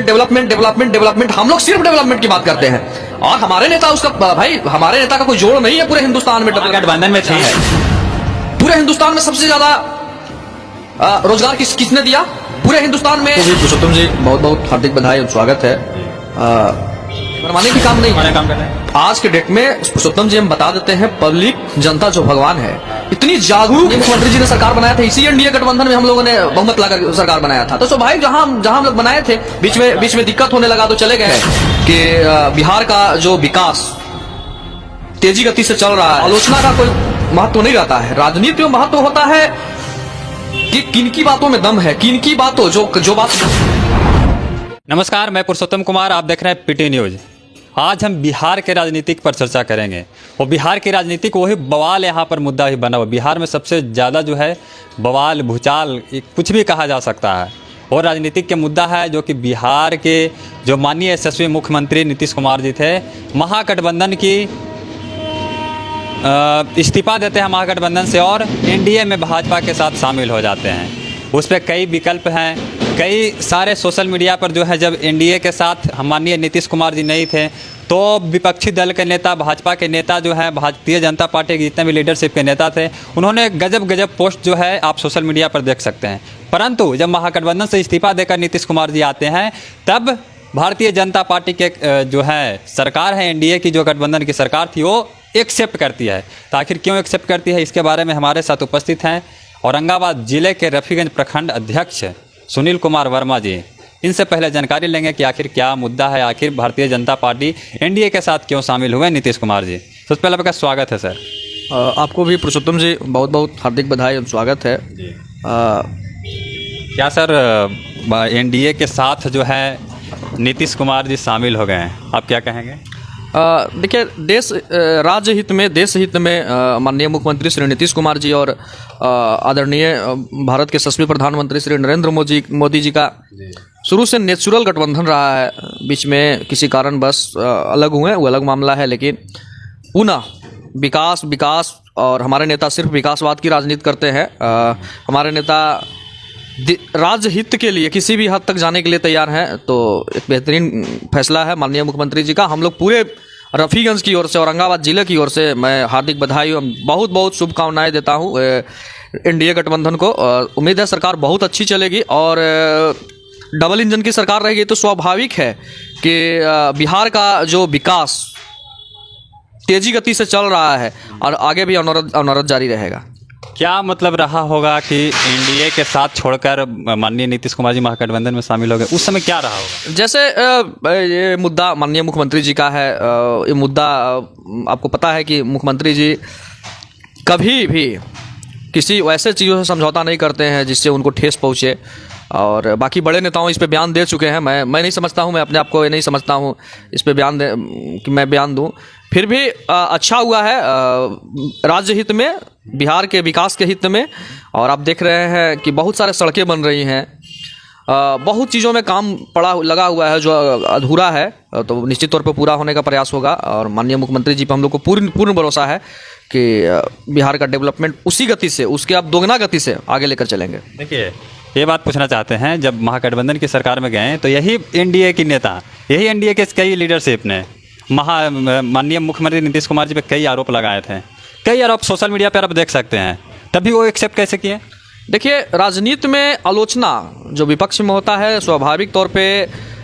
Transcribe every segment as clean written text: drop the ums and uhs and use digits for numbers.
Development development development development, हम लोग सिर्फ डेवलपमेंट की बात करते हैं। और हमारे नेता उसका भाई, हमारे नेता का कोई जोड़ नहीं है पूरे हिंदुस्तान में। गठबंधन में थी, पूरे हिंदुस्तान में सबसे ज्यादा रोजगार किसने दिया पूरे हिंदुस्तान में? पुरुषोत्तम जी बहुत बहुत हार्दिक बधाई और स्वागत है। मनमाने की काम नहीं है, काम कर रहे हैं। आज के डेट में पुरुषोत्तम जी हम बता देते हैं, पब्लिक जनता जो भगवान है, इतनी जागरूक मुख्यमंत्री जी ने सरकार बनाया था। इसी एनडीए गठबंधन में हम लोगों ने बहुमत लाकर सरकार बनाया था। तो स्वाभाविक जहां हम लोग बनाए थे, बीच में दिक्कत होने लगा तो चले गए कि बिहार का जो विकास तेजी गति से चल रहा है, आलोचना का कोई महत्व नहीं रहता है। राजनीति में महत्व होता है कि किनकी बातों में दम है, किनकी बातों जो बात। नमस्कार, मैं पुरुषोत्तम कुमार, आप देख रहे हैं पीटी न्यूज। आज हम बिहार के राजनीतिक पर चर्चा करेंगे और बिहार की राजनीतिक वही बवाल यहाँ पर मुद्दा ही बना हुआ। बिहार में सबसे ज़्यादा जो है बवाल, भूचाल, कुछ भी कहा जा सकता है। और राजनीतिक के मुद्दा है जो कि बिहार के जो माननीय यशस्वी मुख्यमंत्री नीतीश कुमार जी थे, महागठबंधन की इस्तीफा देते हैं महागठबंधन से और एनडीए में भाजपा के साथ शामिल हो जाते हैं। उस पर कई विकल्प हैं, कई सारे सोशल मीडिया पर जो है, जब एनडीए के साथ माननीय नीतीश कुमार जी नहीं थे तो विपक्षी दल के नेता, भाजपा के नेता जो है, भारतीय जनता पार्टी के जितने भी लीडरशिप के नेता थे, उन्होंने गजब पोस्ट जो है आप सोशल मीडिया पर देख सकते हैं। परंतु जब महागठबंधन से इस्तीफा देकर नीतीश कुमार जी आते हैं, तब भारतीय जनता पार्टी के जो है सरकार है, एनडीए की जो गठबंधन की सरकार थी, वो एक्सेप्ट करती है। तो आखिर क्यों एक्सेप्ट करती है, इसके बारे में हमारे साथ उपस्थित हैं औरंगाबाद जिले के रफीगंज प्रखंड अध्यक्ष सुनील कुमार वर्मा जी। इनसे पहले जानकारी लेंगे कि आखिर क्या मुद्दा है, आखिर भारतीय जनता पार्टी एनडीए के साथ क्यों शामिल हुए नीतीश कुमार जी। सबसे पहले आपका स्वागत है सर। आपको भी पुरुषोत्तम जी बहुत बहुत हार्दिक बधाई और स्वागत है। क्या सर एनडीए के साथ जो है नीतीश कुमार जी शामिल हो गए हैं, आप क्या कहेंगे? देखिए, राज्य हित में, देश हित में माननीय मुख्यमंत्री श्री नीतीश कुमार जी और आदरणीय भारत के यशस्वी प्रधानमंत्री श्री नरेंद्र मोदी जी का शुरू से नेचुरल गठबंधन रहा है। बीच में किसी कारण बस अलग हुए, वो अलग मामला है, लेकिन पुनः विकास और हमारे नेता सिर्फ विकासवाद की राजनीति करते हैं। हमारे नेता राज्य हित के लिए किसी भी हद तक जाने के लिए तैयार हैं। तो एक बेहतरीन फैसला है माननीय मुख्यमंत्री जी का। हम लोग पूरे रफीगंज की ओर से, औरंगाबाद जिले की ओर से मैं हार्दिक बधाई और बहुत बहुत शुभकामनाएं देता हूं एनडीए गठबंधन को। उम्मीद है सरकार बहुत अच्छी चलेगी और डबल इंजन की सरकार रहेगी। तो स्वाभाविक है कि बिहार का जो विकास तेजी गति से चल रहा है और आगे भी अनवरत जारी रहेगा। क्या मतलब रहा होगा कि एनडीए के साथ छोड़कर माननीय नीतीश कुमार जी महागठबंधन में शामिल हो गए, उस समय क्या रहा होगा? जैसे ये मुद्दा माननीय मुख्यमंत्री जी का है। ये मुद्दा आपको पता है कि मुख्यमंत्री जी कभी भी किसी वैसे चीज़ों से समझौता नहीं करते हैं जिससे उनको ठेस पहुँचे। और बाकी बड़े नेताओं इस पे बयान दे चुके हैं। मैं नहीं समझता हूँ, मैं अपने आप को ये नहीं समझता हूँ इस पे कि मैं बयान दूँ। फिर भी अच्छा हुआ है राज्य हित में, बिहार के विकास के हित में। और आप देख रहे हैं कि बहुत सारे सड़कें बन रही हैं, बहुत चीज़ों में काम लगा हुआ है जो अधूरा है, तो निश्चित तौर पर पूरा होने का प्रयास होगा। और माननीय मुख्यमंत्री जी पर हम लोग को पूर्ण भरोसा है कि बिहार का डेवलपमेंट उसी गति से, उसके अब दोगुना गति से आगे लेकर चलेंगे। देखिए, ये बात पूछना चाहते हैं, जब महागठबंधन की सरकार में गए तो यही एनडीए की नेता, यही एनडीए के कई लीडरशिप ने माननीय मुख्यमंत्री नीतीश कुमार जी पे कई आरोप लगाए थे, कई आरोप सोशल मीडिया पर आप देख सकते हैं, तभी वो एक्सेप्ट कैसे किए? देखिए, राजनीति में आलोचना जो विपक्ष में होता है, स्वाभाविक तौर पे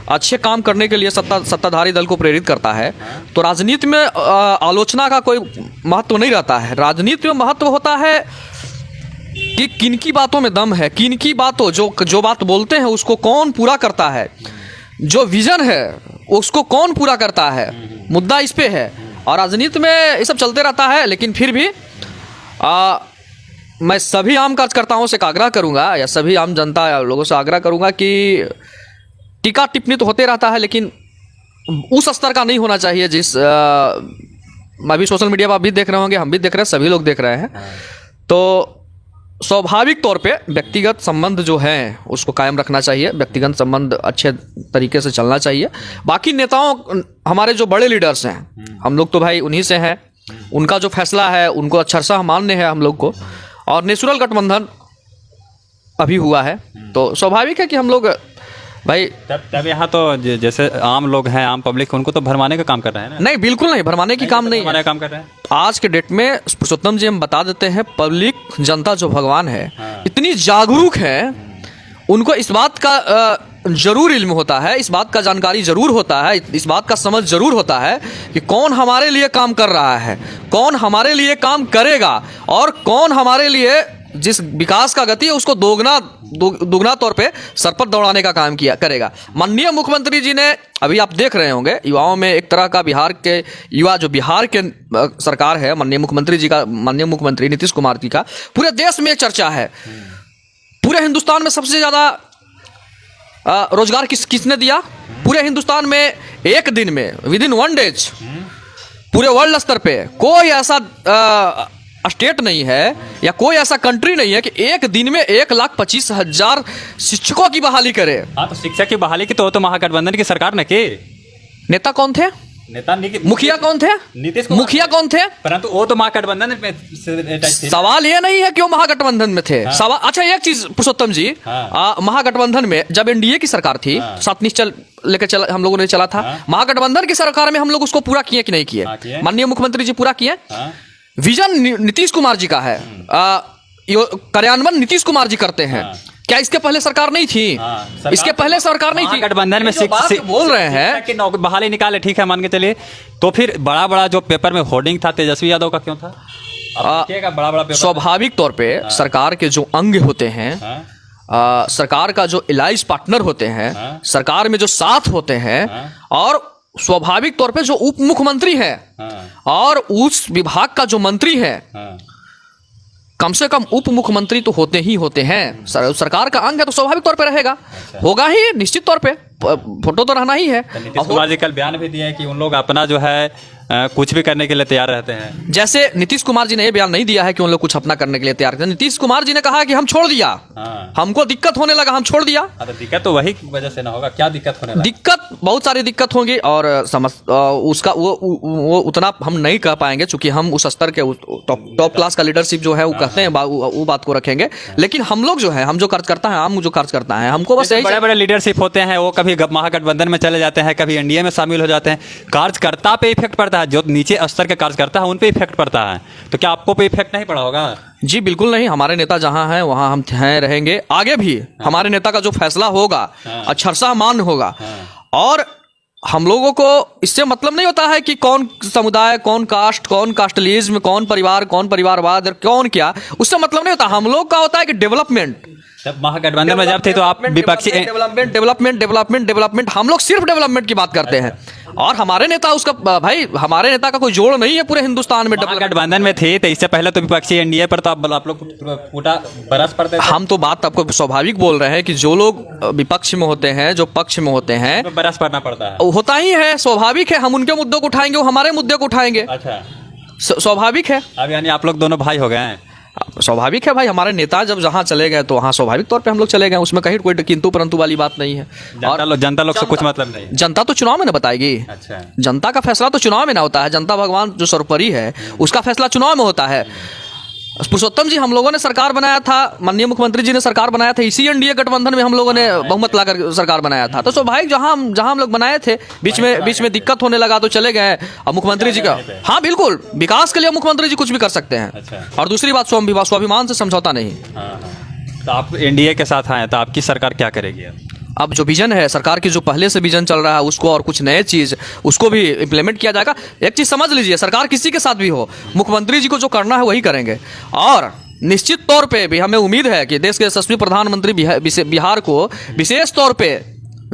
अच्छे काम करने के लिए सत्ताधारी दल को प्रेरित करता है। तो राजनीति में आलोचना का कोई महत्व नहीं रहता है। राजनीति में महत्व होता है कि किनकी बातों में दम है, किनकी बातों जो बात बोलते हैं उसको कौन पूरा करता है, जो विजन है उसको कौन पूरा करता है। मुद्दा इस पे है और राजनीति में ये सब चलते रहता है। लेकिन फिर भी मैं सभी आम कार्यकर्ताओं से आग्रह करूंगा, या सभी आम जनता या लोगों से आग्रह करूंगा कि टीका टिप्पणी तो होते रहता है, लेकिन उस स्तर का नहीं होना चाहिए जिस मैं भी सोशल मीडिया पर आप भी देख रहे होंगे, हम भी देख रहे हैं, सभी लोग देख रहे हैं। तो स्वाभाविक तौर पे व्यक्तिगत संबंध जो हैं उसको कायम रखना चाहिए, व्यक्तिगत संबंध अच्छे तरीके से चलना चाहिए। बाकी नेताओं, हमारे जो बड़े लीडर्स हैं, हम लोग तो भाई उन्हीं से हैं, उनका जो फैसला है उनको अक्षरशः मान्य है हम लोग को। और नेचुरल गठबंधन अभी हुआ है, तो स्वाभाविक है कि हम लोग भाई तब यहाँ तो जैसे आम लोग हैं, आम पब्लिक, उनको तो भरमाने का काम कर रहे हैं ना। नहीं, बिल्कुल नहीं, भरमाने की काम नहीं है। भरमाने का काम कर रहे हैं। आज के डेट में पुरुषोत्तम जी हम बता देते हैं, पब्लिक जनता जो भगवान है इतनी जागरूक है, उनको इस बात का जरूर इल्म होता है, इस बात का जानकारी जरूर होता है, इस बात का समझ जरूर होता है कि कौन हमारे लिए काम कर रहा है, कौन हमारे लिए काम करेगा, और कौन हमारे लिए जिस विकास का गति है उसको दोगुना तौर पे सर पर दौड़ाने का काम किया करेगा। माननीय मुख्यमंत्री जी ने, अभी आप देख रहे होंगे युवाओं में एक तरह का, बिहार के युवा जो बिहार के सरकार है, माननीय मुख्यमंत्री जी का, माननीय मुख्यमंत्री नीतीश कुमार जी का पूरे देश में चर्चा है। पूरे हिंदुस्तान में सबसे ज्यादा रोजगार किसने दिया? पूरे हिंदुस्तान में एक दिन में, विद इन 1 डेज, पूरे वर्ल्ड स्तर पे कोई ऐसा स्टेट नहीं है या कोई ऐसा कंट्री नहीं है कि एक दिन में 1,25,000 शिक्षकों की बहाली करे। हाँ, तो शिक्षा की बहाली की तो महागठबंधन की सरकार ने की। नेता कौन थे? मुखिया कौन थे? नीतीश कुमार। मुखिया कौन थे? परंतु वो तो महागठबंधन में। सवाल ये नहीं है कि वो महागठबंधन में थे। सवाल, अच्छा एक चीज पुरुषोत्तम जी, महागठबंधन में जब एनडीए की सरकार थी, सात निश्चय लेकर चला, हम लोगों ने चला था, महागठबंधन की सरकार में हम लोग उसको पूरा किए कि नहीं किए? माननीय मुख्यमंत्री जी पूरा किए। विजन नीतीश कुमार जी का है, कार्यान्वयन नीतीश कुमार जी करते हैं। क्या इसके पहले सरकार नहीं थी? इसके पहले सरकार नहीं थी। गठबंधन में बोल रहे हैं कि बहाली निकाले, ठीक है, मान के चलिए, तो फिर बड़ा बड़ा जो पेपर में होर्डिंग था तेजस्वी यादव का क्यों था? बड़ा बड़ा पेपर। स्वाभाविक तौर पे सरकार के जो अंग होते हैं, सरकार का जो एलाइज पार्टनर होते हैं, सरकार में जो साथ होते हैं, और स्वाभाविक तौर पे जो उप मुख्यमंत्री है और उस विभाग का जो मंत्री है, कम से कम उप मुख्यमंत्री तो होते ही होते हैं। सरकार का अंग है तो स्वाभाविक तौर पे रहेगा, होगा ही, निश्चित तौर पे, फोटो तो रहना ही है। नीतीश कुमार जी कल बयान भी दिया है कि उन लोग अपना जो है कुछ भी करने के लिए तैयार रहते हैं। जैसे नीतीश कुमार जी ने यह बयान नहीं दिया है कि उन लोग कुछ अपना करने के लिए तैयार रहते हैं। नीतीश कुमार जी ने कहा है कि हम छोड़ दिया, हमको दिक्कत होने लगा, हम छोड़ दिया। तो दिक्कत तो वही वजह से ना होगा, क्या दिक्कत होने लगा? दिक्कत, बहुत सारी दिक्कत होंगी, और उसका वो उतना हम नहीं कह पाएंगे, चूंकि हम उस स्तर के टॉप क्लास का लीडरशिप जो है वो कहते हैं, वो बात को रखेंगे। लेकिन हम लोग जो है, हम जो कार्यकर्ता है, आम जो कार्यकर्ता है, हमको बस बड़े बड़े लीडरशिप होते हैं, वो कभी महागठबंधन में चले जाते हैं, कभी एनडीए में शामिल हो जाते हैं। कार्यकर्ता पे इफेक्ट पड़ता है, जो नीचे स्तर के कार्यकर्ता है उन पे इफेक्ट पड़ता है। तो क्या आपको पे इफेक्ट नहीं पड़ा होगा? जी बिल्कुल नहीं, हमारे नेता जहां हैं वहां हम हैं, रहेंगे, आगे भी हमारे नेता का जो फैसला होगा अक्षरशः मान्य होगा। और हम लोगों को इससे मतलब नहीं होता है कि कौन समुदाय, कौन कास्ट, कौन कास्टलिज्म, कौन परिवार, कौन परिवारवाद, कौन क्या, उससे मतलब नहीं होता। हम लोग का होता है कि डेवलपमेंट। जब महागठबंधन में जब थे तो आप विपक्षी डेवलपमेंट, हम लोग सिर्फ डेवलपमेंट की बात करते हैं, और हमारे नेता उसका, भाई हमारे नेता का कोई जोड़ नहीं है पूरे हिंदुस्तान में। गठबंधन में थे तो इससे पहले तो विपक्षी एनडीए पर तो आप लोग पूरा बरस पड़ते थे। हम तो बात आपको स्वाभाविक बोल रहे हैं कि जो लोग विपक्ष में होते हैं, जो पक्ष में होते हैं, तो बरस पड़ना पड़ता है, होता ही है, स्वाभाविक है। हम उनके मुद्दों को उठाएंगे, वो हमारे मुद्दे को उठाएंगे। अच्छा, स्वाभाविक है। अब यानी आप लोग दोनों भाई हो गए हैं। स्वाभाविक है भाई, हमारे नेता जब जहां चले गए तो वहां स्वाभाविक तौर पे हम लोग चले गए, उसमें कहीं कोई किंतु परंतु वाली बात नहीं है। और जनता लोग से कुछ मतलब नहीं। जनता तो चुनाव में ना बताएगी। अच्छा, जनता का फैसला तो चुनाव में ना होता है। जनता भगवान जो सर्वोपरि है, उसका फैसला चुनाव में होता है। पुरुषोत्तम जी, हम लोगों ने सरकार बनाया था, माननीय मुख्यमंत्री जी ने सरकार बनाया था, इसी एनडीए गठबंधन में हम लोगों ने बहुमत लाकर सरकार बनाया था। तो स्वाभाविक जहां हम लोग बनाए थे, बीच में दिक्कत होने लगा तो चले गए। अब मुख्यमंत्री जी का, हाँ बिल्कुल, विकास के लिए मुख्यमंत्री जी कुछ भी कर सकते हैं। और दूसरी बात, स्वाभिमान से समझौता नहीं। तो आप एनडीए के साथ आए तो आपकी सरकार क्या करेगी? अब जो विजन है सरकार की, जो पहले से विजन चल रहा है, उसको और कुछ नए चीज उसको भी इम्प्लीमेंट किया जाएगा। एक चीज समझ लीजिए, सरकार किसी के साथ भी हो, मुख्यमंत्री जी को जो करना है वही करेंगे। और निश्चित तौर पे भी हमें उम्मीद है कि देश के यशस्वी प्रधानमंत्री बिहार को विशेष तौर पे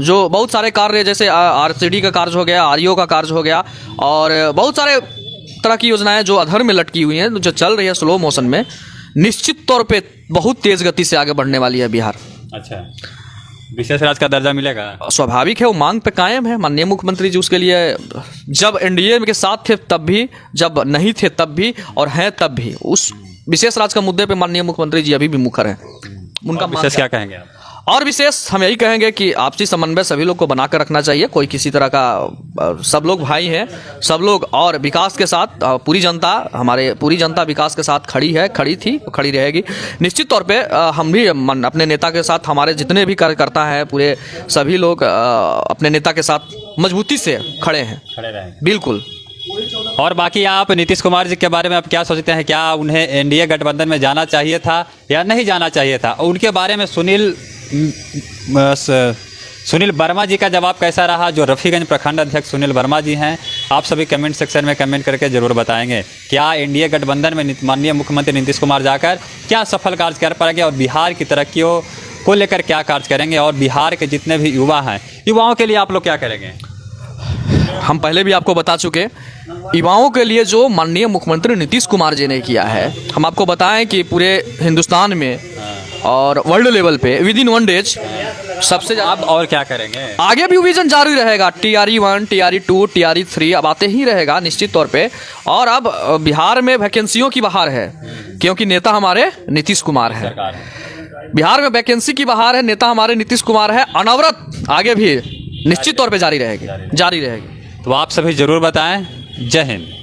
जो बहुत सारे कार्य, जैसे आरसीडी का कार्य हो गया, आरईओ का कार्य हो गया, और बहुत सारे तरह की योजनाएं जो अधर में लटकी हुई हैं, जो चल रही है स्लो मोशन में, निश्चित तौर पे बहुत तेज गति से आगे बढ़ने वाली है बिहार। अच्छा, विशेष राज्य का दर्जा मिलेगा? स्वाभाविक है, वो मांग पे कायम है। माननीय मुख्यमंत्री जी उसके लिए जब एनडीए के साथ थे तब भी, जब नहीं थे तब भी, और हैं तब भी, उस विशेष राज्य का मुद्दे पे माननीय मुख्यमंत्री जी अभी भी मुखर हैं। उनका विशेष क्या कहेंगे आप? और विशेष हम यही कहेंगे कि आपसी समन्वय सभी लोग को बनाकर रखना चाहिए। कोई किसी तरह का, सब लोग भाई हैं, सब लोग, और विकास के साथ पूरी जनता, हमारे पूरी जनता विकास के साथ खड़ी है, खड़ी थी, खड़ी रहेगी। निश्चित तौर पे हम भी अपने नेता के साथ, हमारे जितने भी कार्यकर्ता हैं पूरे सभी लोग अपने नेता के साथ मजबूती से खड़े हैं, खड़े रहें। बिल्कुल। और बाकी आप नीतीश कुमार जी के बारे में आप क्या सोचते हैं? क्या उन्हें एनडीए गठबंधन में जाना चाहिए था या नहीं जाना चाहिए था? उनके बारे में सुनील वर्मा जी का जवाब कैसा रहा, जो रफ़ीगंज प्रखंड अध्यक्ष सुनील वर्मा जी हैं? आप सभी कमेंट सेक्शन में कमेंट करके जरूर बताएंगे। क्या एनडीए गठबंधन में माननीय मुख्यमंत्री नीतीश कुमार जाकर क्या सफल कार्य कर पाएंगे और बिहार की तरक्कियों को लेकर क्या कार्य करेंगे? और बिहार के जितने भी युवा हैं, युवाओं के लिए आप लोग क्या करेंगे? हम पहले भी आपको बता चुके, युवाओं के लिए जो माननीय मुख्यमंत्री नीतीश कुमार जी ने किया है, हम आपको बताएं कि पूरे हिंदुस्तान में और वर्ल्ड लेवल पे विद इन 1 डेज सबसे आप और क्या करेंगे? आगे भी विजन जारी रहेगा। TRE-1, TRE-2, TRE-3 अब आते ही रहेगा निश्चित तौर पे। और अब बिहार में वैकेंसियों की बहार है, क्योंकि नेता हमारे नीतीश कुमार है। बिहार में वैकेंसी की बहार है, नेता हमारे नीतीश कुमार है। अनवरत आगे भी निश्चित तौर पे जारी रहेगी। तो आप सभी जरूर बताएं। जय हिंद।